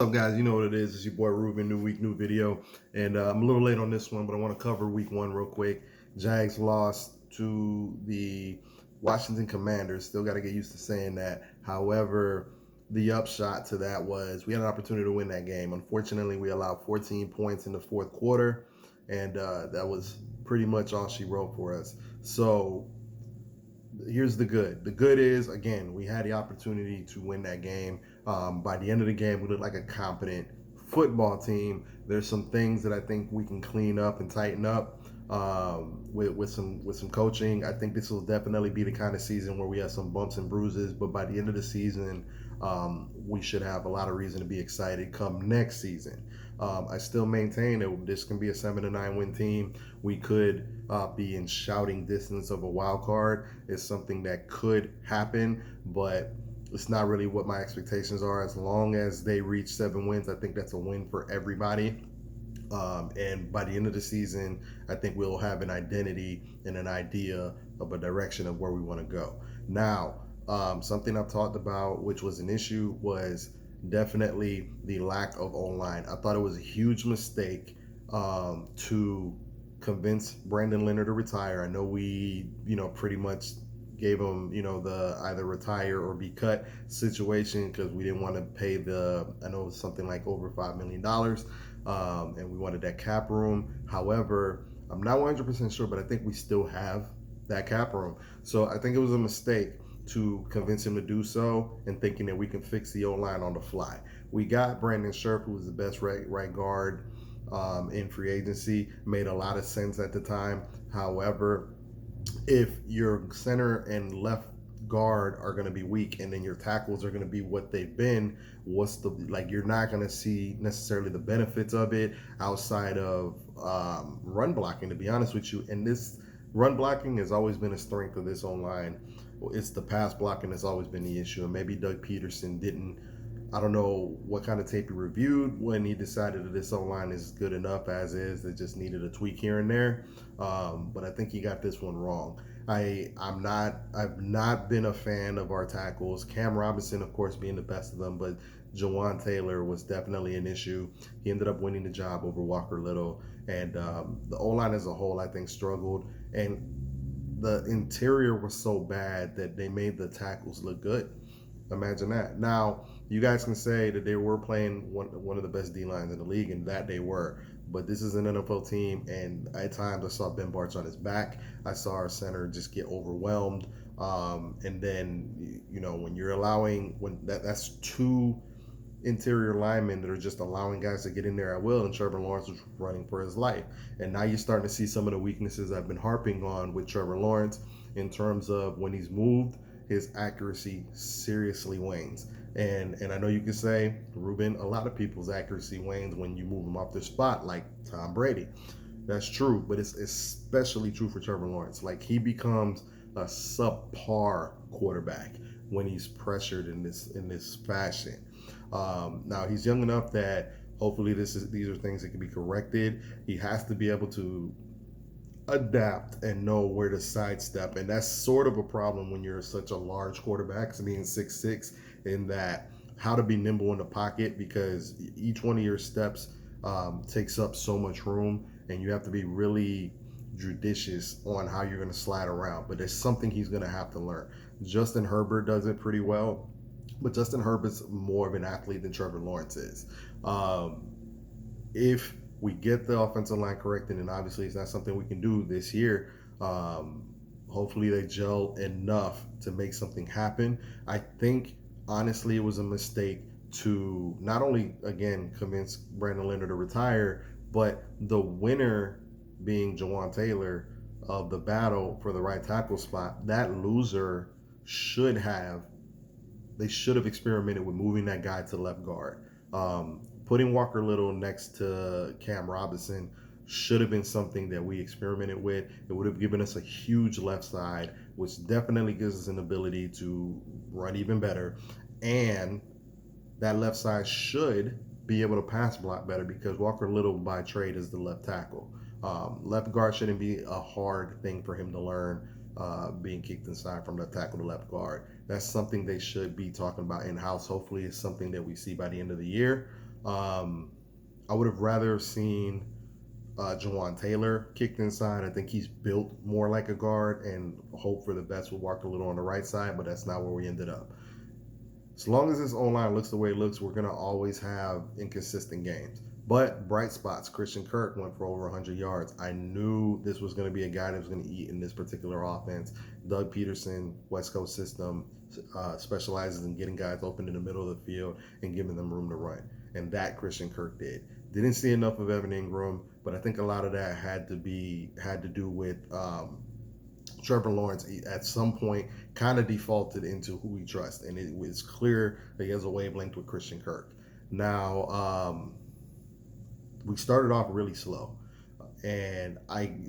What's up, guys? You know what it is. It's your boy Ruben. New week, new video. And I'm a little late on this one, but I want to cover week one real quick. Jags lost to the Washington Commanders. Still got to get used to saying that. However, the upshot to that was we had an opportunity to win that game. Unfortunately, we allowed 14 points in the fourth quarter, and that was pretty much all she wrote for us. So here's the good. The good is, again, we had the opportunity to win that game. By the end of the game, we looked like a competent football team. There's some things that I think we can clean up and tighten up with some coaching. I think this will definitely be the kind of season where we have some bumps and bruises, but by the end of the season, we should have a lot of reason to be excited come next season. I still maintain that this can be a 7-9 win team. We could be in shouting distance of a wild card. It's something that could happen, but it's not really what my expectations are. As long as they reach 7 wins, I think that's a win for everybody. And by the end of the season, I think we'll have an identity and an idea of a direction of where we want to go. Now, something I've talked about, which was an issue, was definitely the lack of OLine. I thought it was a huge mistake to convince Brandon Leonard to retire. I know we, pretty much gave him, the either retire or be cut situation because we didn't want to pay I know it was something like over $5 million, and we wanted that cap room. However, I'm not 100% sure, but I think we still have that cap room. So I think it was a mistake to convince him to do so and thinking that we can fix the O-line on the fly. We got Brandon Scherf, who was the best right guard in free agency. Made a lot of sense at the time. However, if your center and left guard are going to be weak and then your tackles are going to be what they've been, you're not going to see necessarily the benefits of it outside of run blocking, to be honest with you. And this run blocking has always been a strength of this O-line. It's the pass blocking that's always been the issue, and maybe Doug Peterson didn't. I don't know what kind of tape he reviewed when he decided that this O-line is good enough as is. They just needed a tweak here and there, but I think he got this one wrong. I've not been a fan of our tackles. Cam Robinson, of course, being the best of them, but Jawan Taylor was definitely an issue. He ended up winning the job over Walker Little, and the O-line as a whole, I think, struggled. And the interior was so bad that they made the tackles look good. Imagine that. Now, you guys can say that they were playing one of the best D lines in the league, and that they were. But this is an NFL team, and at times I saw Ben Bartch on his back. I saw our center just get overwhelmed. And then, when you're allowing that's two interior linemen that are just allowing guys to get in there at will, and Trevor Lawrence was running for his life. And now you're starting to see some of the weaknesses I've been harping on with Trevor Lawrence in terms of when he's moved, his accuracy seriously wanes. And I know you can say, Ruben, a lot of people's accuracy wanes when you move them off their spot, like Tom Brady. That's true, but it's especially true for Trevor Lawrence. Like, he becomes a subpar quarterback when he's pressured in this fashion. Now he's young enough that hopefully these are things that can be corrected. He has to be able to adapt and know where to sidestep, and that's sort of a problem when you're such a large quarterback, being 6'6", in that how to be nimble in the pocket, because each one of your steps takes up so much room, and you have to be really judicious on how you're going to slide around. But there's something he's going to have to learn. Justin Herbert does it pretty well, but Justin Herbert's more of an athlete than Trevor Lawrence is. If we get the offensive line corrected, and obviously it's not something we can do this year, hopefully they gel enough to make something happen. I think, honestly, it was a mistake to not only, again, convince Brandon Leonard to retire, but the winner being Jawan Taylor of the battle for the right tackle spot. That loser they should have experimented with moving that guy to left guard. Putting Walker Little next to Cam Robinson should have been something that we experimented with. It would have given us a huge left side, which definitely gives us an ability to run even better. And that left side should be able to pass block better, because Walker Little by trade is the left tackle. Left guard shouldn't be a hard thing for him to learn, being kicked inside from left tackle to left guard. That's something they should be talking about in-house. Hopefully it's something that we see by the end of the year. I would have rather seen Jawan Taylor kicked inside. I think he's built more like a guard, and hope for the best with Walker Little on the right side, but that's not where we ended up. As long as this O-line looks the way it looks, we're going to always have inconsistent games. But bright spots. Christian Kirk went for over 100 yards. I knew this was going to be a guy that was going to eat in this particular offense. Doug Peterson, West Coast system, specializes in getting guys open in the middle of the field and giving them room to run. And that Christian Kirk did. Didn't see enough of Evan Ingram, but I think a lot of that had to do with Trevor Lawrence at some point kind of defaulted into who he trusts, and it was clear that he has a wavelength with Christian Kirk. Now, we started off really slow, and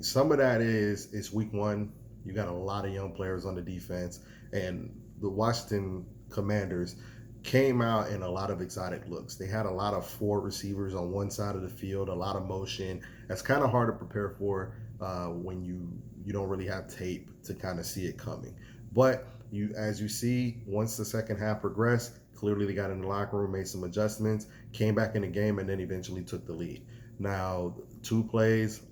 some of that is it's week one. You got a lot of young players on the defense, and the Washington Commanders came out in a lot of exotic looks. They had a lot of four receivers on one side of the field, a lot of motion. That's kind of hard to prepare for when you don't really have tape to kind of see it coming. But as you see, once the second half progressed, clearly they got in the locker room, made some adjustments, came back in the game, and then eventually took the lead. Now, two plays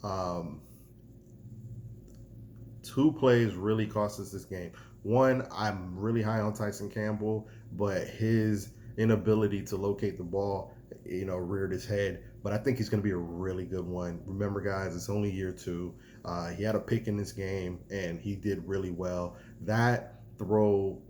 really cost us this game. One, I'm really high on Tyson Campbell, but his inability to locate the ball, reared his head. But I think he's going to be a really good one. Remember, guys, it's only year two. He had a pick in this game, and he did really well. That throw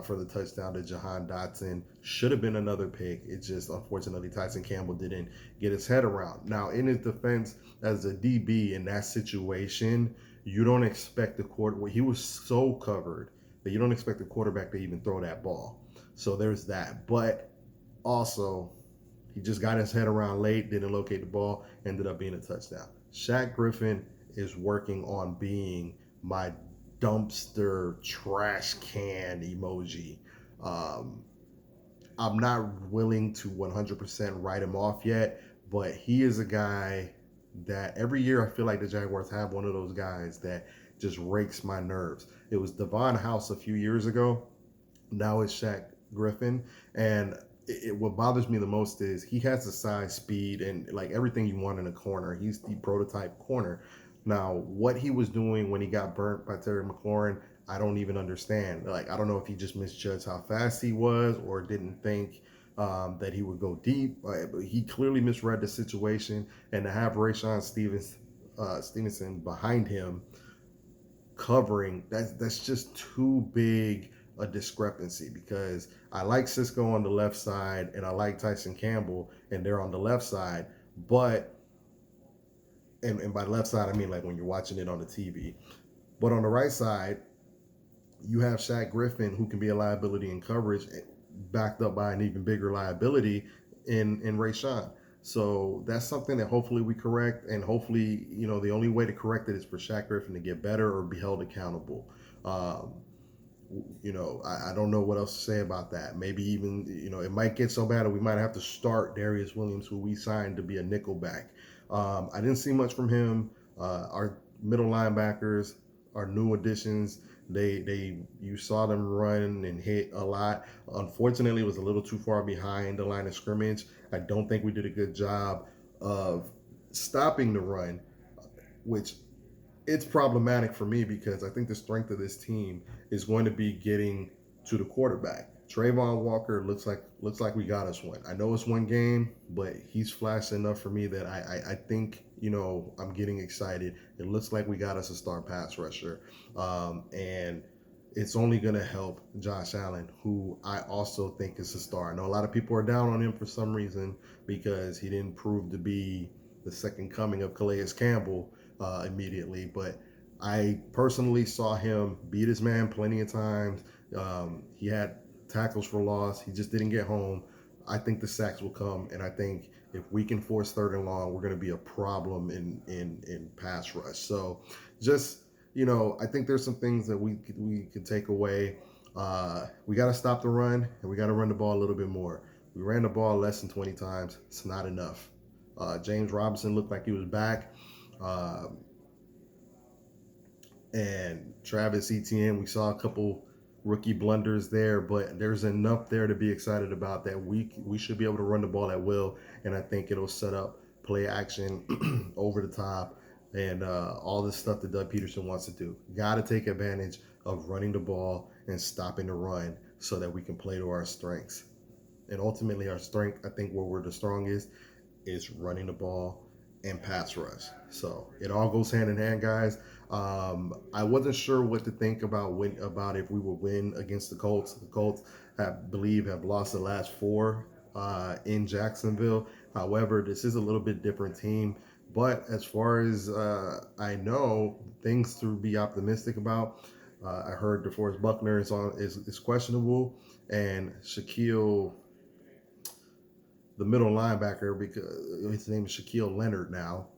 for the touchdown to Jahan Dotson should have been another pick. It just, unfortunately, Tyson Campbell didn't get his head around. Now, in his defense, as a DB in that situation, you don't expect the quarterback. He was so covered that you don't expect the quarterback to even throw that ball. So there's that. But also, he just got his head around late, didn't locate the ball, ended up being a touchdown. Shaq Griffin is working on being my dumpster trash can emoji. I'm not willing to 100% write him off yet, but he is a guy that every year I feel like the Jaguars have one of those guys that just rakes my nerves. It was Devon House a few years ago. Now it's Shaq Griffin. And what bothers me the most is he has the size, speed, and like everything you want in a corner. He's the prototype corner. Now, what he was doing when he got burnt by Terry McLaurin, I don't even understand. Like, I don't know if he just misjudged how fast he was or didn't think that he would go deep. But he clearly misread the situation. And to have Rayshon Stevenson behind him covering, that's just too big a discrepancy, because I like Cisco on the left side and I like Tyson Campbell and they're on the left side, but and by left side I mean like when you're watching it on the TV. But on the right side, you have Shaq Griffin, who can be a liability in coverage, backed up by an even bigger liability in Rayshon. So that's something that hopefully we correct, and hopefully, the only way to correct it is for Shaq Griffin to get better or be held accountable. I don't know what else to say about that. Maybe even, it might get so bad that we might have to start Darius Williams, who we signed to be a nickelback. I didn't see much from him. Our middle linebackers, our new additions, you saw them run and hit a lot. Unfortunately, it was a little too far behind the line of scrimmage. I don't think we did a good job of stopping the run, which it's problematic for me because I think the strength of this team is going to be getting to the quarterback. Trayvon Walker looks like we got us one. I know it's one game, but he's flashed enough for me that I think, I'm getting excited. It looks like we got us a star pass rusher. And it's only going to help Josh Allen, who I also think is a star. I know a lot of people are down on him for some reason because he didn't prove to be the second coming of Calais Campbell immediately, but I personally saw him beat his man plenty of times. He had tackles for loss. He just didn't get home. I think the sacks will come, and I think if we can force third and long, we're going to be a problem in pass rush. So just, I think there's some things that we could take away. We got to stop the run, and we got to run the ball a little bit more. We ran the ball less than 20 times. It's not enough. James Robinson looked like he was back. And Travis Etienne, we saw a couple rookie blunders there, but there's enough there to be excited about that we should be able to run the ball at will, and I think it'll set up play action over the top and all this stuff that Doug Peterson wants to do. Got to take advantage of running the ball and stopping the run so that we can play to our strengths. And ultimately, our strength, I think, where we're the strongest is running the ball and pass rush. So it all goes hand in hand, guys. I wasn't sure what to think about if we would win against the Colts. The Colts have lost the last four in Jacksonville. However, this is a little bit different team. But as far as I know, things to be optimistic about. I heard DeForest Buckner is questionable, and Shaquille, the middle linebacker, because his name is Shaquille Leonard now,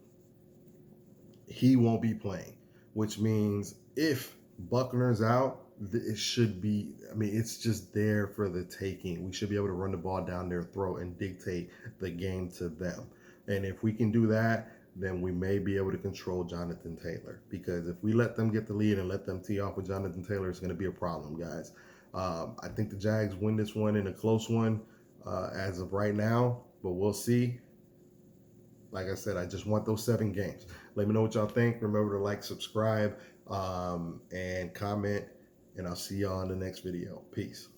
he won't be playing, which means if Buckner's out, it should be, I mean, it's just there for the taking. We should be able to run the ball down their throat and dictate the game to them. And if we can do that, then we may be able to control Jonathan Taylor. Because if we let them get the lead and let them tee off with Jonathan Taylor, it's going to be a problem, guys. I think the Jags win this one in a close one as of right now, but we'll see. Like I said, I just want those 7 games. Let me know what y'all think. Remember to like, subscribe, and comment, and I'll see y'all in the next video. Peace.